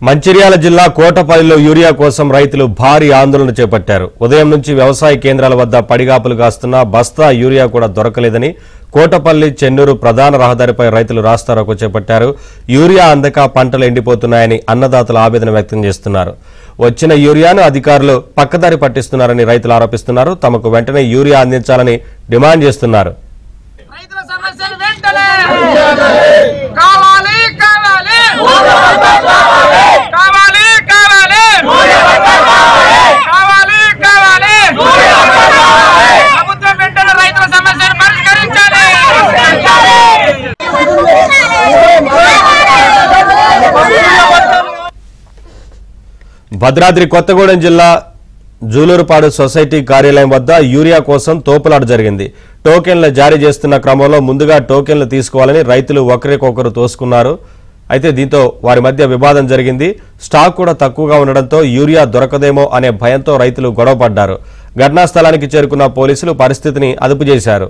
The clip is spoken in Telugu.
మంచిర్యాల జిల్లా కోటపల్లిలో యూరియా కోసం రైతులు భారీ ఆందోళన చేపట్టారు. ఉదయం నుంచి వ్యవసాయ కేంద్రాల వద్ద పడిగాపులు కాస్తున్న బస్తా యూరియా కూడా దొరకలేదని కోటపల్లి చెన్నూరు ప్రధాన రహదారిపై రైతులు రాస్తారోకో చేపట్టారు. యూరియా అందక పంటలు ఎండిపోతున్నాయని అన్నదాతలు ఆవేదన వ్యక్తం చేస్తున్నారు. వచ్చిన యూరియాను అధికారులు పక్కదారి పట్టిస్తున్నారని రైతులు ఆరోపిస్తున్నారు. తమకు వెంటనే యూరియా అందించాలని డిమాండ్ చేస్తున్నారు. భద్రాద్రి కొత్తగూడెం జిల్లా జూలూరుపాడు సొసైటీ కార్యాలయం వద్ద యూరియా కోసం తోపులాట జరిగింది. టోకెన్లు జారీ చేస్తున్న క్రమంలో ముందుగా టోకెన్లు తీసుకోవాలని రైతులు ఒకరికొకరు తోసుకున్నారు. అయితే దీంతో వారి మధ్య వివాదం జరిగింది. స్టాక్ కూడా తక్కువగా ఉండడంతో యూరియా దొరకదేమో అనే భయంతో రైతులు గొడవపడ్డారు. ఘటనా స్థలానికి చేరుకున్న పోలీసులు పరిస్థితిని అదుపు చేశారు.